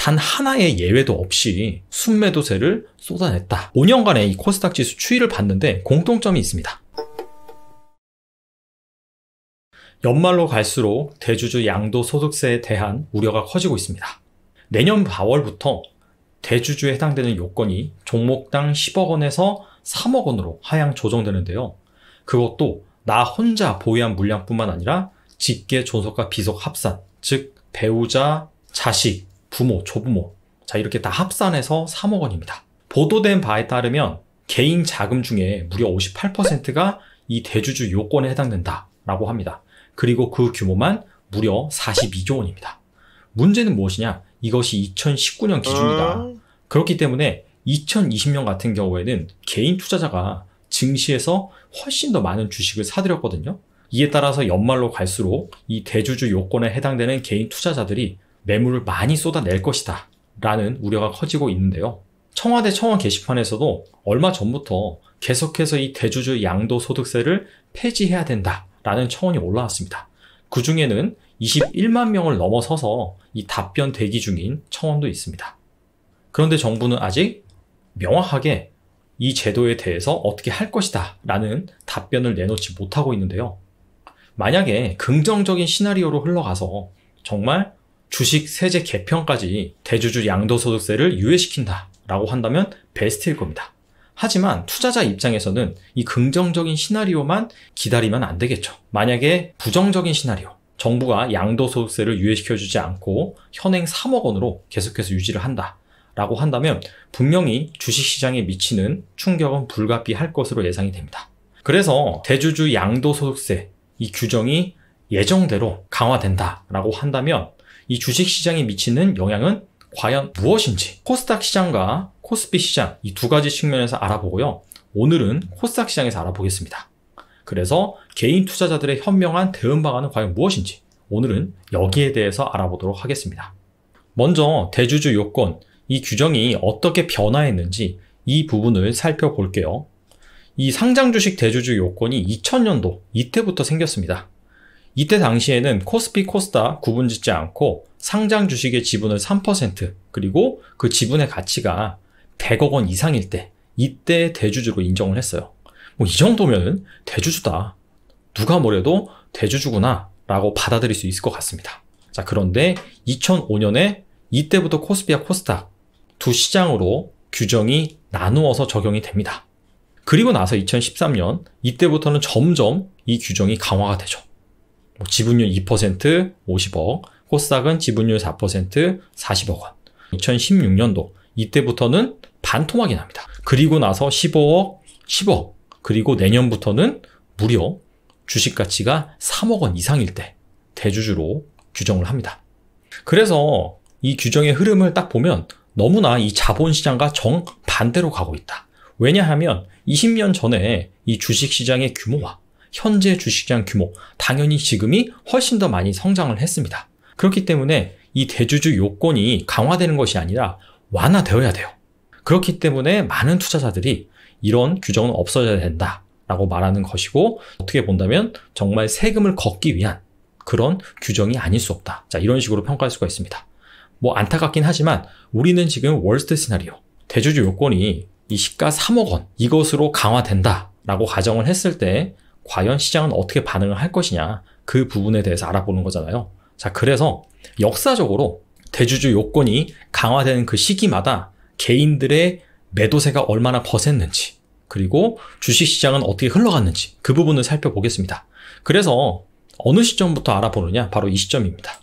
단 하나의 예외도 없이 순매도세를 쏟아냈다. 5년간의 이 코스닥 지수 추이를 봤는데 공통점이 있습니다. 연말로 갈수록 대주주 양도소득세에 대한 우려가 커지고 있습니다. 내년 4월부터 대주주에 해당되는 요건이 종목당 10억 원에서 3억 원으로 하향 조정되는데요. 그것도 나 혼자 보유한 물량뿐만 아니라 직계 존속과 비속 합산, 즉 배우자, 자식, 부모, 조부모, 자 이렇게 다 합산해서 3억 원입니다. 보도된 바에 따르면 개인 자금 중에 무려 58%가 이 대주주 요건에 해당된다라고 합니다. 그리고 그 규모만 무려 42조 원입니다. 문제는 무엇이냐? 이것이 2019년 기준이다. 그렇기 때문에 2020년 같은 경우에는 개인 투자자가 증시에서 훨씬 더 많은 주식을 사들였거든요. 이에 따라서 연말로 갈수록 이 대주주 요건에 해당되는 개인 투자자들이 매물을 많이 쏟아낼 것이다 라는 우려가 커지고 있는데요. 청와대 청원 게시판에서도 얼마 전부터 계속해서 이 대주주 양도소득세를 폐지해야 된다 라는 청원이 올라왔습니다. 그 중에는 21만 명을 넘어서서 이 답변 대기 중인 청원도 있습니다. 그런데 정부는 아직 명확하게 이 제도에 대해서 어떻게 할 것이다 라는 답변을 내놓지 못하고 있는데요. 만약에 긍정적인 시나리오로 흘러가서 정말 주식 세제 개편까지 대주주 양도소득세를 유예시킨다 라고 한다면 베스트일 겁니다. 하지만 투자자 입장에서는 이 긍정적인 시나리오만 기다리면 안 되겠죠. 만약에 부정적인 시나리오, 정부가 양도소득세를 유예시켜주지 않고 현행 3억 원으로 계속해서 유지를 한다 라고 한다면 분명히 주식시장에 미치는 충격은 불가피할 것으로 예상이 됩니다. 그래서 대주주 양도소득세 이 규정이 예정대로 강화된다 라고 한다면 이 주식시장에 미치는 영향은 과연 무엇인지 코스닥 시장과 코스피 시장 이 두 가지 측면에서 알아보고요. 오늘은 코스닥 시장에서 알아보겠습니다. 그래서 개인 투자자들의 현명한 대응 방안은 과연 무엇인지 오늘은 여기에 대해서 알아보도록 하겠습니다. 먼저 대주주 요건 이 규정이 어떻게 변화했는지 이 부분을 살펴볼게요. 이 상장주식 대주주 요건이 2000년도 이때부터 생겼습니다. 이때 당시에는 코스피, 코스닥 구분짓지 않고 상장 주식의 지분을 3% 그리고 그 지분의 가치가 100억 원 이상일 때 이때 대주주로 인정을 했어요. 이 정도면 대주주다. 누가 뭐래도 대주주구나 라고 받아들일 수 있을 것 같습니다. 자, 그런데 2005년에 이때부터 코스피와 코스닥 두 시장으로 규정이 나누어서 적용이 됩니다. 그리고 나서 2013년 이때부터는 점점 이 규정이 강화가 되죠. 지분율 2% 50억, 코스닥은 지분율 4% 40억 원. 2016년도 이때부터는 반토막이 납니다. 그리고 나서 15억, 10억, 그리고 내년부터는 무려 주식 가치가 3억 원 이상일 때 대주주로 규정을 합니다. 그래서 이 규정의 흐름을 딱 보면 너무나 이 자본시장과 정반대로 가고 있다. 왜냐하면 20년 전에 이 주식시장의 규모와 현재 주식시장 규모, 당연히 지금이 훨씬 더 많이 성장을 했습니다. 그렇기 때문에 이 대주주 요건이 강화되는 것이 아니라 완화되어야 돼요. 그렇기 때문에 많은 투자자들이 이런 규정은 없어져야 된다라고 말하는 것이고 어떻게 본다면 정말 세금을 걷기 위한 그런 규정이 아닐 수 없다. 자, 이런 식으로 평가할 수가 있습니다. 안타깝긴 하지만 우리는 지금 월스트 시나리오, 대주주 요건이 이 시가 3억 원 이것으로 강화된다라고 가정을 했을 때 과연 시장은 어떻게 반응을 할 것이냐 그 부분에 대해서 알아보는 거잖아요. 자, 그래서 역사적으로 대주주 요건이 강화되는 그 시기마다 개인들의 매도세가 얼마나 거셌는지 그리고 주식시장은 어떻게 흘러갔는지 그 부분을 살펴보겠습니다. 그래서 어느 시점부터 알아보느냐? 바로 이 시점입니다.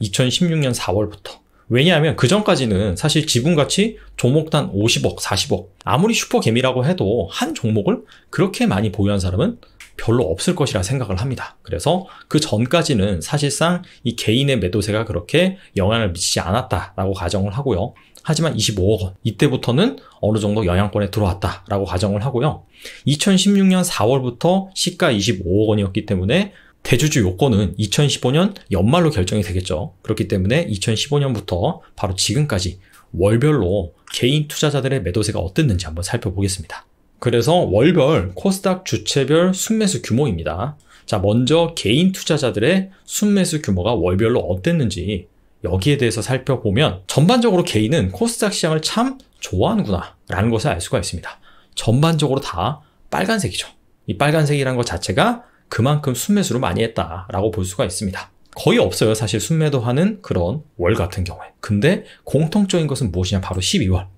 2016년 4월부터. 왜냐하면 그 전까지는 사실 지분가치 종목당 50억, 40억 아무리 슈퍼개미라고 해도 한 종목을 그렇게 많이 보유한 사람은 별로 없을 것이라 생각을 합니다. 그래서 그 전까지는 사실상 이 개인의 매도세가 그렇게 영향을 미치지 않았다라고 가정을 하고요. 하지만 25억 원 이때부터는 어느 정도 영향권에 들어왔다라고 가정을 하고요. 2016년 4월부터 시가 25억 원이었기 때문에 대주주 요건은 2015년 연말로 결정이 되겠죠. 그렇기 때문에 2015년부터 바로 지금까지 월별로 개인 투자자들의 매도세가 어땠는지 한번 살펴보겠습니다. 그래서 월별 코스닥 주체별 순매수 규모입니다. 자, 먼저 개인 투자자들의 순매수 규모가 월별로 어땠는지 여기에 대해서 살펴보면 전반적으로 개인은 코스닥 시장을 참 좋아하는구나 라는 것을 알 수가 있습니다. 전반적으로 다 빨간색이죠. 이 빨간색이라는 것 자체가 그만큼 순매수를 많이 했다라고 볼 수가 있습니다. 거의 없어요. 사실 순매도하는 그런 월 같은 경우에. 근데 공통적인 것은 무엇이냐? 바로 12월.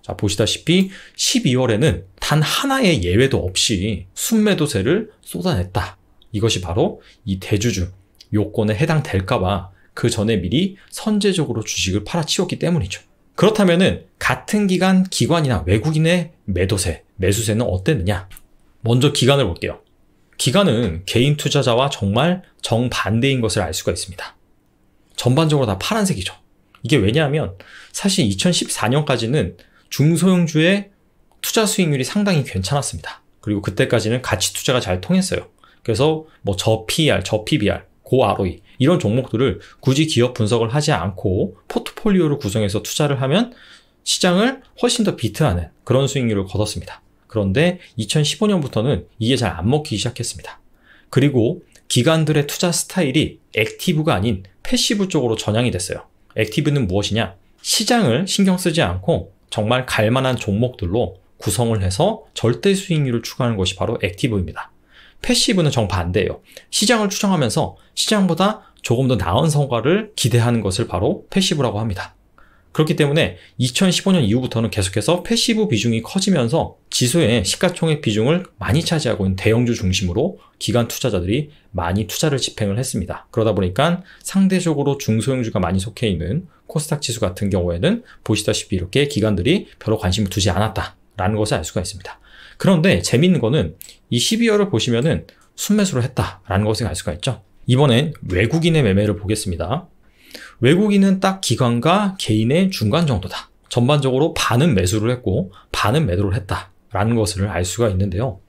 자, 보시다시피 12월에는 단 하나의 예외도 없이 순매도세를 쏟아냈다. 이것이 바로 이 대주주 요건에 해당될까봐 그 전에 미리 선제적으로 주식을 팔아치웠기 때문이죠. 그렇다면은 같은 기간 기관이나 외국인의 매도세, 매수세는 어땠느냐? 먼저 기간을 볼게요. 기간은 개인 투자자와 정말 정반대인 것을 알 수가 있습니다. 전반적으로 다 파란색이죠. 이게 왜냐하면 사실 2014년까지는 중소형주의 투자 수익률이 상당히 괜찮았습니다. 그리고 그때까지는 가치 투자가 잘 통했어요. 그래서 뭐 저 PER, 저 PBR, 고 ROE 이런 종목들을 굳이 기업 분석을 하지 않고 포트폴리오를 구성해서 투자를 하면 시장을 훨씬 더 비트하는 그런 수익률을 거뒀습니다. 그런데 2015년부터는 이게 잘 안 먹히기 시작했습니다. 그리고 기관들의 투자 스타일이 액티브가 아닌 패시브 쪽으로 전향이 됐어요. 액티브는 무엇이냐? 시장을 신경 쓰지 않고 정말 갈만한 종목들로 구성을 해서 절대 수익률을 추구하는 것이 바로 액티브입니다. 패시브는 정반대예요. 시장을 추정하면서 시장보다 조금 더 나은 성과를 기대하는 것을 바로 패시브라고 합니다. 그렇기 때문에 2015년 이후부터는 계속해서 패시브 비중이 커지면서 지수의 시가총액 비중을 많이 차지하고 있는 대형주 중심으로 기관 투자자들이 많이 투자를 집행을 했습니다. 그러다 보니까 상대적으로 중소형주가 많이 속해 있는 코스닥 지수 같은 경우에는 보시다시피 이렇게 기관들이 별로 관심을 두지 않았다라는 것을 알 수가 있습니다. 그런데 재미있는 거는 이 12월을 보시면은 순매수를 했다라는 것을 알 수가 있죠. 이번엔 외국인의 매매를 보겠습니다. 외국인은 딱 기관과 개인의 중간 정도다. 전반적으로 반은 매수를 했고 반은 매도를 했다라는 것을 알 수가 있는데요.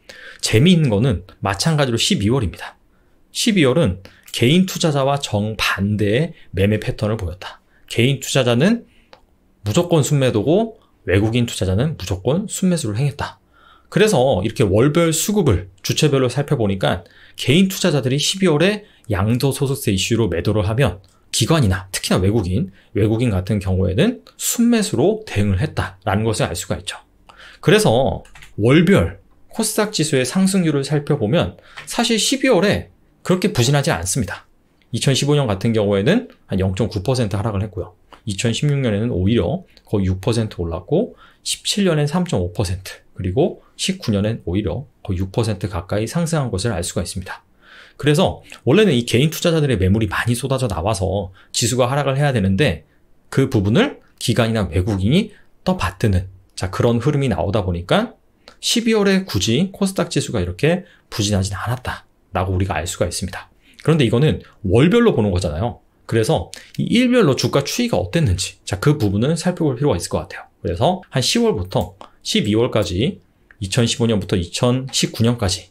재미있는 거는 마찬가지로 12월입니다. 12월은 개인 투자자와 정반대의 매매 패턴을 보였다. 개인 투자자는 무조건 순매도고 외국인 투자자는 무조건 순매수를 행했다. 그래서 이렇게 월별 수급을 주체별로 살펴보니까 개인 투자자들이 12월에 양도소득세 이슈로 매도를 하면 기관이나 특히나 외국인 같은 경우에는 순매수로 대응을 했다라는 것을 알 수가 있죠. 그래서 월별 코스닥 지수의 상승률을 살펴보면 사실 12월에 그렇게 부진하지 않습니다. 2015년 같은 경우에는 한 0.9% 하락을 했고요. 2016년에는 오히려 거의 6% 올랐고 17년엔 3.5% 그리고 19년엔 오히려 거의 6% 가까이 상승한 것을 알 수가 있습니다. 그래서 원래는 이 개인 투자자들의 매물이 많이 쏟아져 나와서 지수가 하락을 해야 되는데 그 부분을 기관이나 외국인이 떠받드는 그런 흐름이 나오다 보니까 12월에 굳이 코스닥 지수가 이렇게 부진하진 않았다라고 우리가 알 수가 있습니다. 그런데 이거는 월별로 보는 거잖아요. 그래서 이 일별로 주가 추이가 어땠는지 그 부분을 살펴볼 필요가 있을 것 같아요. 그래서 한 10월부터 12월까지 2015년부터 2019년까지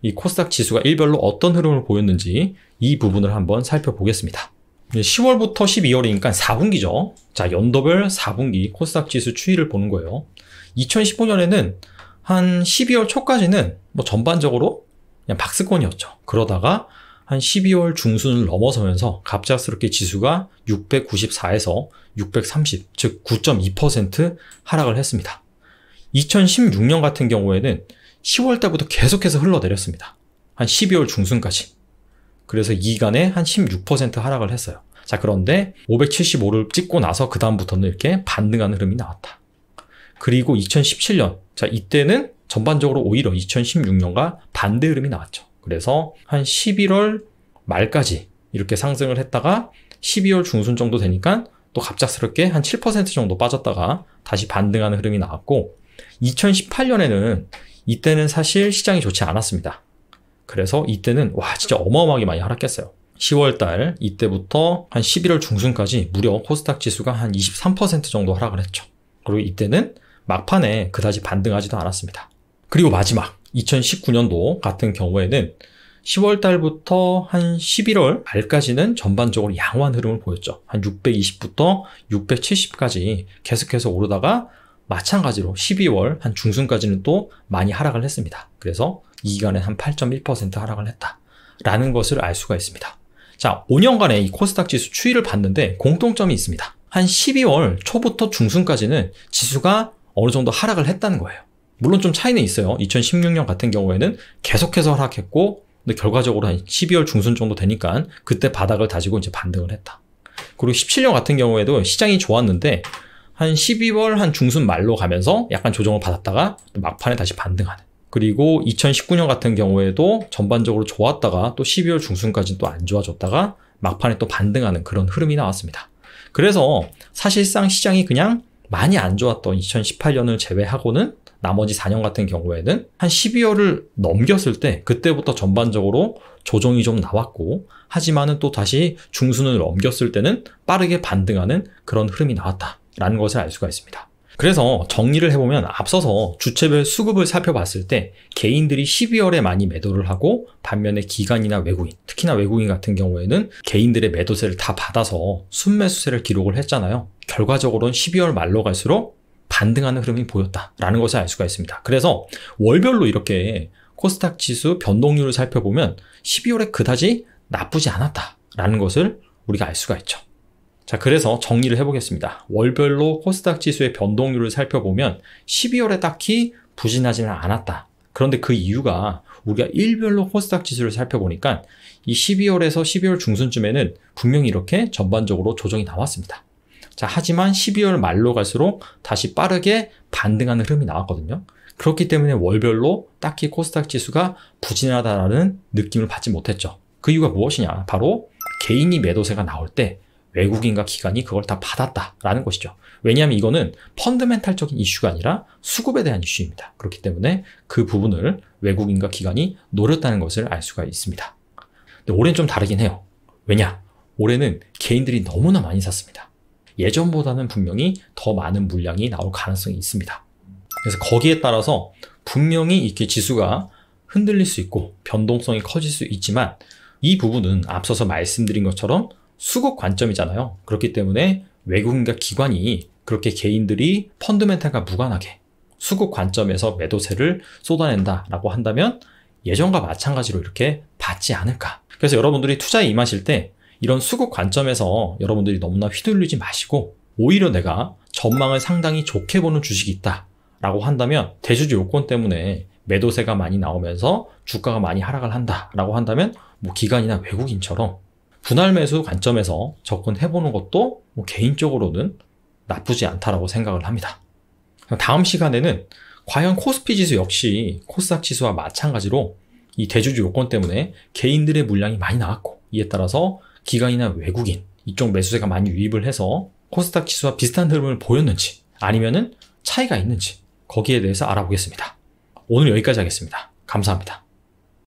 이 코스닥 지수가 일별로 어떤 흐름을 보였는지 이 부분을 한번 살펴보겠습니다. 10월부터 12월이니까 4분기죠. 연도별 4분기 코스닥 지수 추이를 보는 거예요. 2015년에는 한 12월 초까지는 뭐 전반적으로 그냥 박스권이었죠. 그러다가 한 12월 중순을 넘어서면서 갑작스럽게 지수가 694에서 630, 즉 9.2% 하락을 했습니다. 2016년 같은 경우에는 10월 달부터 계속해서 흘러내렸습니다. 한 12월 중순까지. 그래서 이 기간에 한 16% 하락을 했어요. 그런데 575를 찍고 나서 그 다음부터는 이렇게 반등하는 흐름이 나왔다. 그리고 2017년, 이때는 전반적으로 오히려 2016년과 반대 흐름이 나왔죠. 그래서 한 11월 말까지 이렇게 상승을 했다가 12월 중순 정도 되니까 또 갑작스럽게 한 7% 정도 빠졌다가 다시 반등하는 흐름이 나왔고 2018년에는 이때는 사실 시장이 좋지 않았습니다. 그래서 이때는 진짜 어마어마하게 많이 하락했어요. 10월달 이때부터 한 11월 중순까지 무려 코스닥 지수가 한 23% 정도 하락을 했죠. 그리고 이때는 막판에 그다지 반등하지도 않았습니다. 그리고 마지막 2019년도 같은 경우에는 10월달부터 한 11월 말까지는 전반적으로 양호한 흐름을 보였죠. 한 620부터 670까지 계속해서 오르다가 마찬가지로 12월 한 중순까지는 또 많이 하락을 했습니다. 그래서 이 기간에 한 8.1% 하락을 했다라는 것을 알 수가 있습니다. 자, 5년간의 이 코스닥 지수 추이를 봤는데 공통점이 있습니다. 한 12월 초부터 중순까지는 지수가 어느 정도 하락을 했다는 거예요. 물론 좀 차이는 있어요. 2016년 같은 경우에는 계속해서 하락했고, 근데 결과적으로 한 12월 중순 정도 되니까 그때 바닥을 다지고 이제 반등을 했다. 그리고 17년 같은 경우에도 시장이 좋았는데 한 12월 한 중순 말로 가면서 약간 조정을 받았다가 또 막판에 다시 반등하는. 그리고 2019년 같은 경우에도 전반적으로 좋았다가 또 12월 중순까지 또 안 좋아졌다가 막판에 또 반등하는 그런 흐름이 나왔습니다. 그래서 사실상 시장이 그냥 많이 안 좋았던 2018년을 제외하고는 나머지 4년 같은 경우에는 한 12월을 넘겼을 때 그때부터 전반적으로 조정이 좀 나왔고, 하지만은 또 다시 중순을 넘겼을 때는 빠르게 반등하는 그런 흐름이 나왔다라는 것을 알 수가 있습니다. 그래서 정리를 해보면 앞서서 주체별 수급을 살펴봤을 때 개인들이 12월에 많이 매도를 하고, 반면에 기관이나 외국인, 특히나 외국인 같은 경우에는 개인들의 매도세를 다 받아서 순매수세를 기록을 했잖아요. 결과적으로는 12월 말로 갈수록 반등하는 흐름이 보였다라는 것을 알 수가 있습니다. 그래서 월별로 이렇게 코스닥 지수 변동률을 살펴보면 12월에 그다지 나쁘지 않았다라는 것을 우리가 알 수가 있죠. 자, 그래서 정리를 해보겠습니다. 월별로 코스닥 지수의 변동률을 살펴보면 12월에 딱히 부진하지는 않았다. 그런데 그 이유가 우리가 일별로 코스닥 지수를 살펴보니까 이 12월에서 12월 중순쯤에는 분명히 이렇게 전반적으로 조정이 나왔습니다. 자, 하지만 12월 말로 갈수록 다시 빠르게 반등하는 흐름이 나왔거든요. 그렇기 때문에 월별로 딱히 코스닥 지수가 부진하다라는 느낌을 받지 못했죠. 그 이유가 무엇이냐? 바로 개인이 매도세가 나올 때 외국인과 기관이 그걸 다 받았다라는 것이죠. 왜냐하면 이거는 펀더멘탈적인 이슈가 아니라 수급에 대한 이슈입니다. 그렇기 때문에 그 부분을 외국인과 기관이 노렸다는 것을 알 수가 있습니다. 근데 올해는 좀 다르긴 해요. 왜냐? 올해는 개인들이 너무나 많이 샀습니다. 예전보다는 분명히 더 많은 물량이 나올 가능성이 있습니다. 그래서 거기에 따라서 분명히 이렇게 지수가 흔들릴 수 있고 변동성이 커질 수 있지만, 이 부분은 앞서서 말씀드린 것처럼 수급 관점이잖아요. 그렇기 때문에 외국인과 기관이 그렇게 개인들이 펀드멘탈과 무관하게 수급 관점에서 매도세를 쏟아낸다라고 한다면 예전과 마찬가지로 이렇게 받지 않을까. 그래서 여러분들이 투자에 임하실 때 이런 수급 관점에서 여러분들이 너무나 휘둘리지 마시고, 오히려 내가 전망을 상당히 좋게 보는 주식이 있다라고 한다면, 대주주 요건 때문에 매도세가 많이 나오면서 주가가 많이 하락을 한다라고 한다면 뭐 기관이나 외국인처럼 분할 매수 관점에서 접근해보는 것도 뭐 개인적으로는 나쁘지 않다라고 생각을 합니다. 다음 시간에는 과연 코스피 지수 역시 코스닥 지수와 마찬가지로 이 대주주 요건 때문에 개인들의 물량이 많이 나왔고, 이에 따라서 기관이나 외국인 이쪽 매수세가 많이 유입을 해서 코스닥 지수와 비슷한 흐름을 보였는지 아니면은 차이가 있는지, 거기에 대해서 알아보겠습니다. 오늘 여기까지 하겠습니다. 감사합니다.